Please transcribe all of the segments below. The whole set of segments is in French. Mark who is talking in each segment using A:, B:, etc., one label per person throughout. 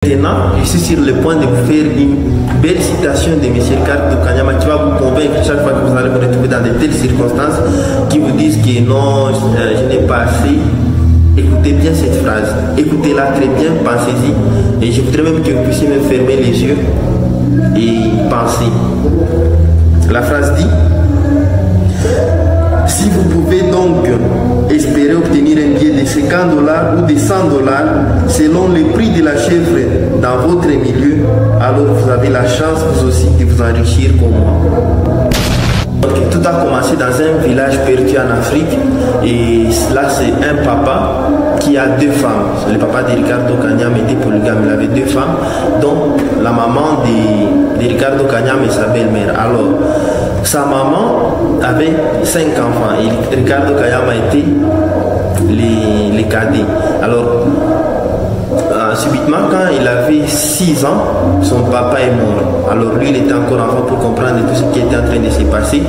A: Maintenant, je suis sur le point de vous faire une belle citation de M. Ricardo Kanyama qui va vous convaincre chaque fois que vous allez vous retrouver dans de telles circonstances qui vous disent que non, je n'ai pas assez. Écoutez bien cette phrase, écoutez-la très bien, pensez-y. Et je voudrais même que vous puissiez me fermer les yeux et penser. La phrase dit: si vous pouvez donc espérer obtenir un billet de 50 $ ou de 100 $ selon le prix de la chèvre dans votre milieu, alors vous avez la chance vous aussi de vous enrichir comme moi. Donc, tout a commencé dans un village perdu en Afrique, et là c'est un papa qui a deux femmes. Le papa de Ricardo Kanyama était polygame, il avait deux femmes, dont la maman de Ricardo Kanyama et sa belle-mère. Alors, sa maman avait 5 enfants et Ricardo Kanyama était les cadets. Alors, subitement, quand il avait 6 ans, son papa est mort. Alors lui, il était encore enfant pour comprendre tout ce qui était en train de se passer.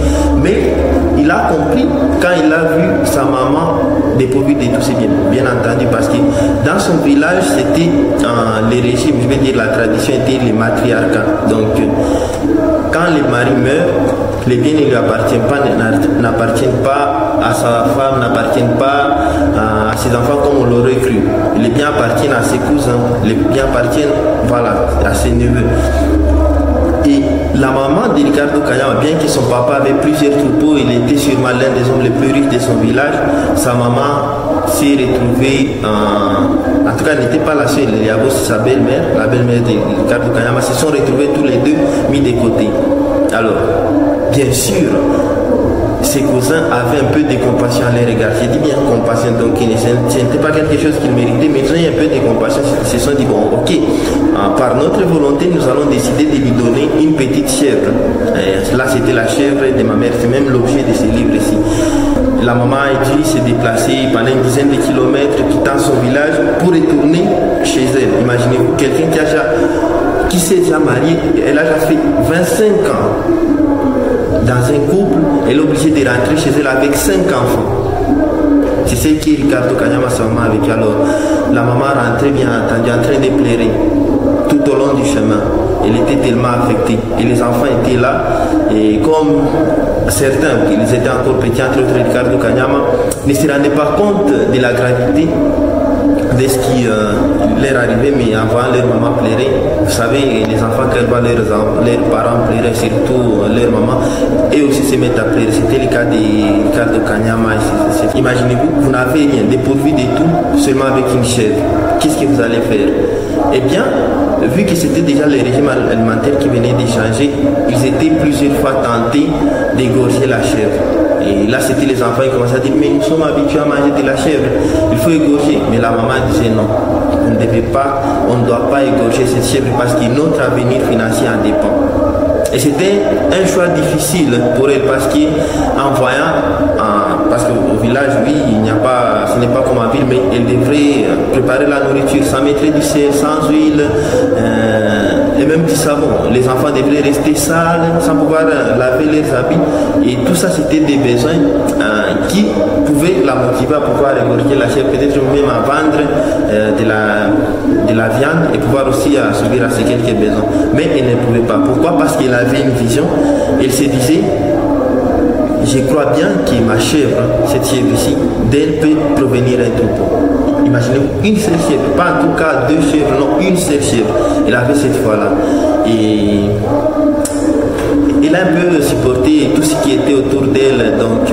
A: Mais il a compris quand il a vu sa maman dépourvue de tous ses biens. Bien entendu, parce que dans son village, c'était les régimes, je vais dire la tradition était les matriarcats. Donc, quand le mari meurt, les biens ne lui appartiennent pas à sa femme, n'appartiennent pas à ses enfants comme on l'aurait cru. Les biens appartiennent à ses cousins, les biens appartiennent, voilà, à ses neveux. Et la maman de Ricardo Kanyama, bien que son papa avait plusieurs troupeaux, il était sûrement l'un des hommes les plus riches de son village, sa maman s'est retrouvée, en tout cas elle n'était pas la seule, il y avait aussi sa belle-mère, la belle-mère de Ricardo Kanyama, se sont retrouvés tous les deux mis de côté. Alors, bien sûr, ses cousins avaient un peu de compassion à les regarder. J'ai dit bien compassion, donc ce n'était pas quelque chose qu'ils méritaient, mais ils ont eu un peu de compassion. Ils se sont dit, bon, ok, par notre volonté, nous allons décider de lui donner une petite chèvre. Là, c'était la chèvre de ma mère, c'est même l'objet de ce livre ici. La maman a dû se déplacer pendant une dizaine de kilomètres, quittant son village pour retourner chez elle. Imaginez-vous, quelqu'un qui s'est déjà marié, elle a déjà fait 25 ans dans un couple, elle est obligée de rentrer chez elle avec 5 enfants. C'est ce que Ricardo Kanyama, sa maman, avec. Alors, la maman rentrait bien entendu en train de pleurer tout au long du chemin. Elle était tellement affectée. Et les enfants étaient là, et comme certains, ils étaient encore petits, entre autres Ricardo Kanyama, ne se rendaient pas compte de la gravité de ce qui leur arrivait, mais avant leur maman pleurait. Vous savez, les enfants, quand ils voient leurs parents pleurer, surtout leur maman, et aussi se mettent à pleurer. C'était le cas de Ricardo Kanyama. Imaginez-vous, vous n'avez rien, dépourvu de tout, seulement avec une chèvre. Qu'est-ce que vous allez faire? Eh bien, vu que c'était déjà le régime alimentaire qui venait de changer, ils étaient plusieurs fois tentés d'égorger la chèvre. Et là, c'était les enfants qui commençaient à dire, mais nous sommes habitués à manger de la chèvre, il faut égorger. Mais la maman disait non, on ne doit pas égorger cette chèvre parce que notre avenir financier en dépend. Et c'était un choix difficile pour elle parce qu'en voyant, parce qu'au village, oui, ce n'est pas comme en ville, mais elle devrait préparer la nourriture sans mettre du sel, sans huile, et même du savon. Les enfants devraient rester sales, sans pouvoir laver leurs habits. Et tout ça, c'était des besoins qui pouvaient la motiver à pouvoir égorger la chèvre, peut-être même à vendre de la viande et pouvoir aussi assouvir à ses quelques besoins. Mais elle ne pouvait pas. Pourquoi? Parce qu'elle avait une vision. Elle se disait, je crois bien que ma chèvre, cette chèvre ici, d'elle peut provenir un troupeau. Imaginez-vous, une seule chèvre, pas en tout cas 2 chèvres, non, une seule chèvre. Elle avait cette foi-là. Et elle a un peu supporté tout ce qui était autour d'elle. Donc,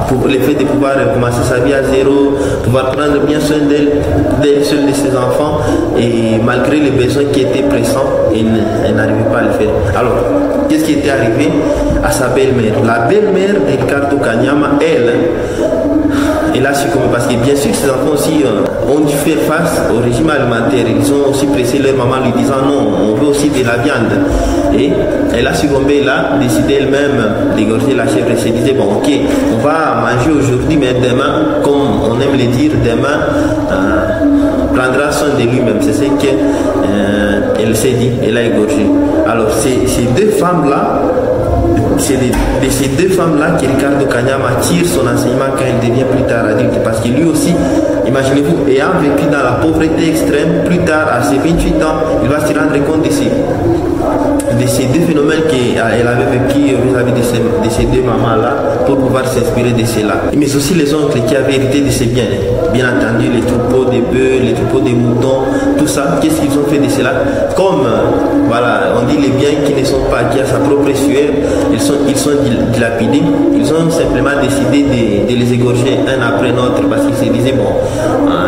A: pour le fait de pouvoir commencer sa vie à zéro, pouvoir prendre bien soin d'elle seule, de ses enfants, et malgré les besoins qui étaient pressants, elle n'arrivait pas à le faire. Alors, qu'est-ce qui était arrivé à sa belle-mère? La belle-mère de Ricardo Kanyama, elle a succombé parce que bien sûr ses enfants aussi ont dû faire face au régime alimentaire. Ils ont aussi pressé leur maman lui disant non, on veut aussi de la viande. Et elle a succombé, elle a décidé elle-même d'égorger la chèvre. Elle se disait bon, ok, on va manger aujourd'hui, mais demain, comme on aime le dire, demain prendra soin de lui-même. C'est ce qu'elle s'est dit, elle a égorgé. Alors ces deux femmes-là, c'est de ces deux femmes-là que Ricardo Kanyama tire son enseignement quand il devient plus tard adulte, parce que lui aussi, Imaginez-vous, ayant vécu dans la pauvreté extrême, plus tard, à ses 28 ans, il va se rendre compte de ces deux phénomènes qu'elle avait vécu vis-à-vis de ces deux mamans-là pour pouvoir s'inspirer de cela. Mais aussi les oncles qui avaient hérité de ces biens. Bien entendu, les troupeaux de bœufs, les troupeaux de moutons, tout ça, qu'est-ce qu'ils ont fait de cela? Comme, voilà, on dit les biens qui ne sont pas acquis à sa propre sueur, ils sont dilapidés. Ils ont simplement décidé de les égorger un après l'autre parce qu'ils se disaient, bon,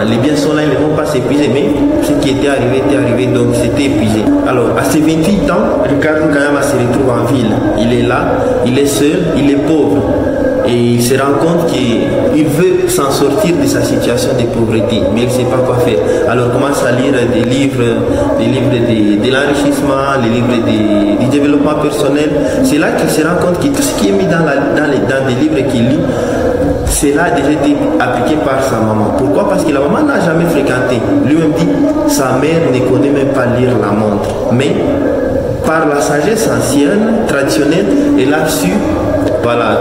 A: les biens sont là, ils ne vont pas s'épuiser, mais ce qui était arrivé, donc c'était épuisé. Alors, à ses 28 ans, Ricardo Kayama se retrouve en ville. Il est là, il est seul, il est pauvre. Et il se rend compte qu'il veut s'en sortir de sa situation de pauvreté, mais il ne sait pas quoi faire. Alors il commence à lire des livres de l'enrichissement, les livres du développement personnel. C'est là qu'il se rend compte que tout ce qui est mis dans des livres qu'il lit, cela a déjà été appliqué par sa maman. Pourquoi? Parce que la maman n'a jamais fréquenté. Lui-même dit, sa mère ne connaît même pas lire la montre. Mais par la sagesse ancienne, traditionnelle, elle a su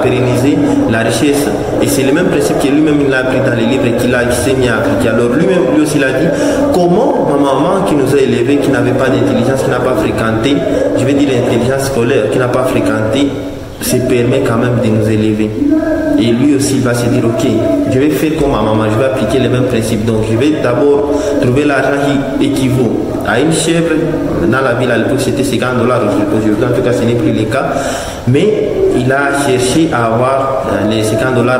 A: pérenniser la richesse. Et c'est le même principe que lui-même il a appris dans les livres qu'il s'est mis à appliquer. Alors lui-même, lui aussi, il a dit, comment ma maman qui nous a élevés, qui n'avait pas d'intelligence, qui n'a pas fréquenté, je vais dire l'intelligence scolaire, qui n'a pas fréquenté, se permet quand même de nous élever. Et lui aussi il va se dire, ok, je vais faire comme ma maman, je vais appliquer les mêmes principes. Donc je vais d'abord trouver l'argent qui équivaut à une chèvre. Dans la ville à l'époque c'était $50. Aujourd'hui en tout cas ce n'est plus le cas. Mais il a cherché à avoir les $50 là,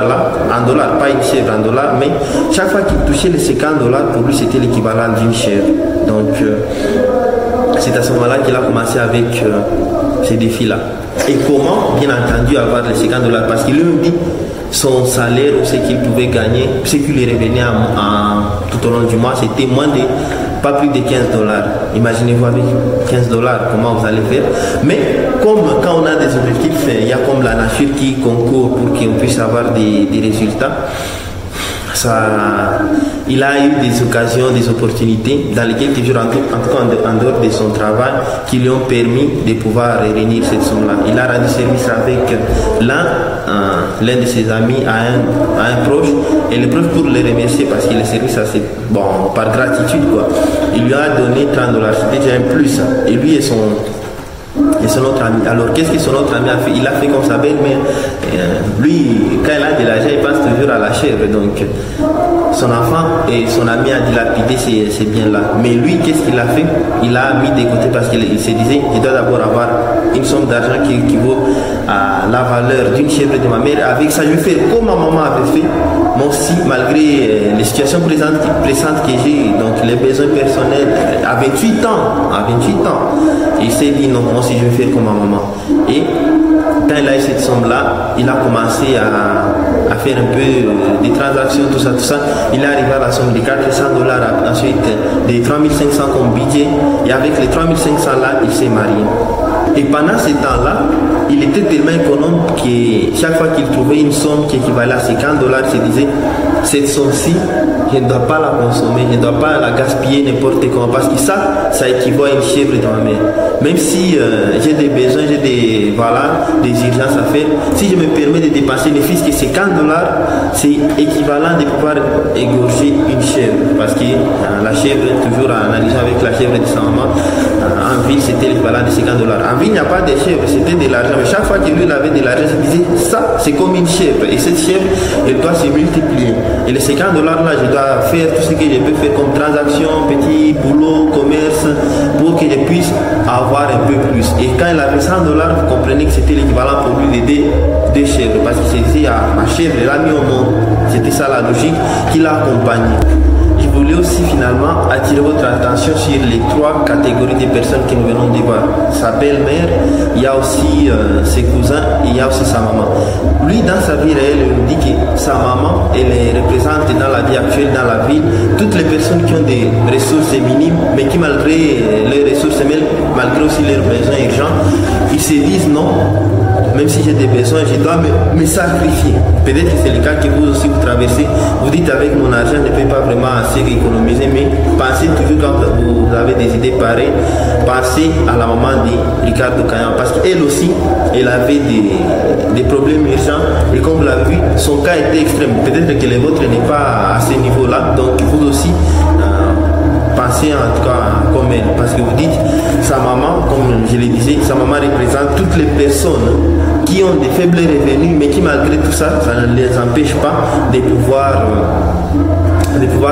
A: en dollars, pas une chèvre en dollars, mais chaque fois qu'il touchait les $50, pour lui c'était l'équivalent d'une chèvre. Donc c'est à ce moment-là qu'il a commencé avec ces défis-là. Et comment, bien entendu, avoir les $50? Parce qu'il lui dit son salaire ou ce qu'il pouvait gagner, ce qui lui revenait tout au long du mois, c'était pas plus de $15. Imaginez-vous avec $15, comment vous allez faire. Mais comme quand on a des objectifs, il y a comme la nature qui concourt pour qu'on puisse avoir des résultats. Il a eu des occasions, des opportunités dans lesquelles toujours en dehors de son travail qui lui ont permis de pouvoir réunir cette somme-là. Il a rendu service avec l'un de ses amis à un proche, et le proche, pour le remercier parce qu'il est service par gratitude quoi, il lui a donné $30, c'était déjà un plus, et lui et son autre ami. Alors qu'est-ce que son autre ami a fait? Il a fait comme sa belle-mère. Lui, quand il a de l'argent, il pense toujours à la chèvre. Donc son enfant et son ami a dilapidé ces biens-là. Mais lui, qu'est-ce qu'il a fait? Il a mis de côté parce qu'il se disait, il doit d'abord avoir une somme d'argent qui équivaut à la valeur d'une chèvre de ma mère. Avec ça, je vais faire comme ma maman avait fait. Moi aussi, malgré les situations présentes que j'ai, donc les besoins personnels, à 28 ans, il s'est dit non, moi aussi je vais faire comme ma maman. Et quand il a eu cette somme-là, il a commencé à faire un peu des transactions, tout ça. Il est arrivé à la somme de $400, ensuite de 3500 comme budget, et avec les 3500 là, il s'est marié. Et pendant ce temps-là, il était tellement économe que chaque fois qu'il trouvait une somme qui équivalait à $50, il se disait, cette somme-ci, je ne dois pas la consommer, je ne dois pas la gaspiller n'importe comment, parce que ça équivaut à une chèvre de ma mère. Même si j'ai des besoins, j'ai des urgences à faire, si je me permets de dépenser ne fût-ce que $50, c'est équivalent de pouvoir égorger une chèvre, parce que la chèvre, toujours en analysant avec la chèvre de sa maman, en ville c'était l'équivalent de $50. En ville il n'y a pas de chèvre, c'était de l'argent, mais chaque fois que lui avait de l'argent, il disait, ça c'est comme une chèvre, et cette chèvre, elle doit se multiplier. Et les $50 là, je dois faire tout ce que je peux faire comme transaction, petit boulot, commerce, pour que je puisse avoir un peu plus. Et quand il avait $100, vous comprenez que c'était l'équivalent pour lui de deux chèvres, parce qu'il se disait, ma chèvre, elle a mis au monde. C'était ça la logique qui l'a accompagné. Je voulais aussi finalement attirer votre attention sur les trois catégories de personnes que nous venons de voir. Sa belle-mère, il y a aussi ses cousins et il y a aussi sa maman. Lui, dans sa vie réelle, il nous dit que sa maman, elle représente dans la vie actuelle, dans la ville, toutes les personnes qui ont des ressources minimes, mais qui malgré les ressources, malgré aussi leurs besoins urgents, ils se disent non. même si j'ai des besoins, je dois me sacrifier. Peut-être que c'est le cas que vous aussi vous traversez. Vous dites avec mon argent, je ne peux pas vraiment assez économiser, mais pensez toujours quand vous avez des idées pareilles, pensez à la maman de Ricardo Kanyama, parce qu'elle aussi, elle avait des problèmes urgents, et comme vous l'avez vu, son cas était extrême. Peut-être que le vôtre n'est pas à ce niveau-là, donc vous aussi, pensez en tout cas comme elle, parce que vous dites, sa maman, comme je le disais, sa maman représente toutes les personnes qui ont des faibles revenus, mais qui malgré tout ça, ça ne les empêche pas de pouvoir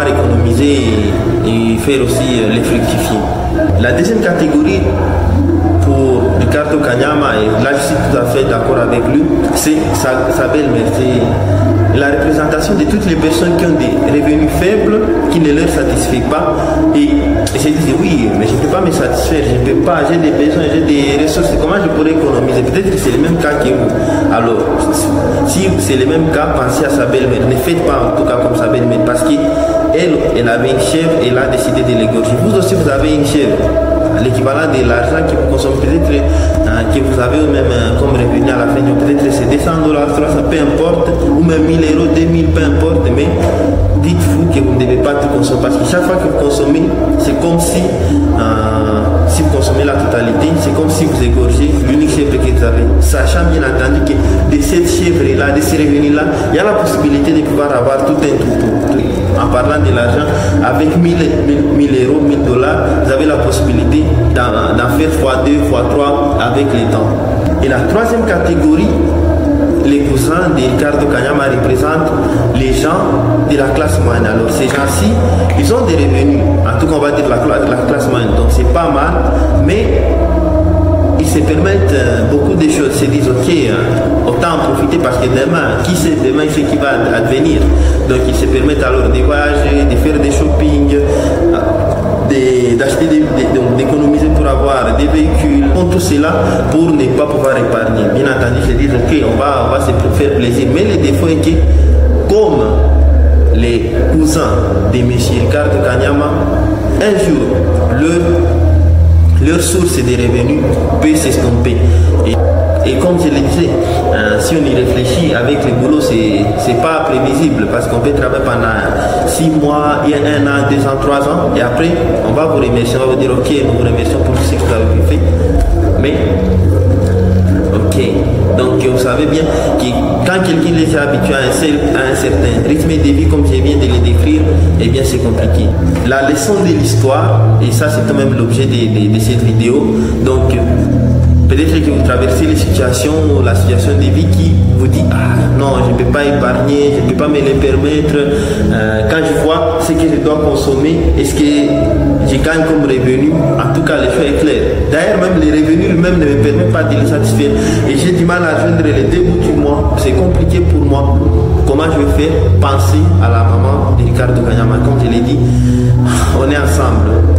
A: économiser et faire aussi les fructifier. La deuxième catégorie pour Ricardo Kanyama, et là je suis tout à fait d'accord avec lui, c'est sa belle-mère. C'est la représentation de toutes les personnes qui ont des revenus faibles, qui ne leur satisfait pas, et se disent oui, mais je ne peux pas me satisfaire, je ne peux pas, j'ai des besoins, j'ai des ressources, comment je pourrais économiser? Peut-être que c'est le même cas que vous. Alors, si c'est le même cas, pensez à sa belle-mère. Ne faites pas en tout cas comme sa belle-mère, parce qu'elle avait une chèvre, et elle a décidé de l'égorger. Vous aussi, vous avez une chèvre, l'équivalent de l'argent que vous consommez, peut-être que vous avez même comme revenu à la fin, peut-être c'est 200 $, 300, peu importe, ou même 1000 €, 2000, peu importe, mais dites-vous que vous ne devez pas tout consommer, parce que chaque fois que vous consommez, c'est comme si vous consommez la totalité, c'est comme si vous égorgez l'unique chèvre que vous avez, sachant bien entendu que de cette chèvre-là, de ces revenus-là, il y a la possibilité de pouvoir avoir tout un troupeau. En parlant de l'argent, avec 1000 €, 1000 $, vous avez la possibilité d'en faire x2, x3 avec les temps. Et la troisième catégorie, les cousins de Ricardo Kanyama représentent les gens de la classe moyenne. Alors ces gens-ci, ils ont des revenus, en tout cas on va dire la classe moyenne, donc c'est pas mal, mais ils se permettent beaucoup de choses, ils se disent ok, autant en profiter parce que demain, qui sait demain ce qui va advenir. Donc ils se permettent alors de voyager, de faire des shopping, d'acheter d'économiser pour avoir des véhicules, tout cela pour ne pas pouvoir épargner. Bien entendu, ils se disent ok, on va se faire plaisir, mais le défaut est que comme les cousins de M. Ricardo Kanyama, un jour leur source de revenus peut s'estomper. Et comme je le disais, si on y réfléchit avec le boulot, c'est pas prévisible, parce qu'on peut travailler pendant 6 mois, 1 an, 2 ans, 3 ans, et après on va vous remercier, on va vous dire ok, nous vous remercions pour ce que vous avez fait, mais ok, donc vous savez bien que quand quelqu'un est habitué à un certain rythme de vie, comme je viens de le décrire, eh bien c'est compliqué. La leçon de l'histoire, et ça c'est quand même l'objet de cette vidéo, donc peut-être que vous traversez la situation de vie qui vous dit ah non, je ne peux pas épargner, je ne peux pas me le permettre, quand je vois ce que je dois consommer, est-ce que je gagne comme revenu? En tout cas le choix est clair. D'ailleurs même les revenus eux-mêmes ne me permettent pas de les satisfaire, et j'ai du mal à joindre les deux bouts du mois, c'est compliqué pour moi. Comment je vais faire? Penser à la maman de Ricardo Kanyama, comme je l'ai dit, on est ensemble.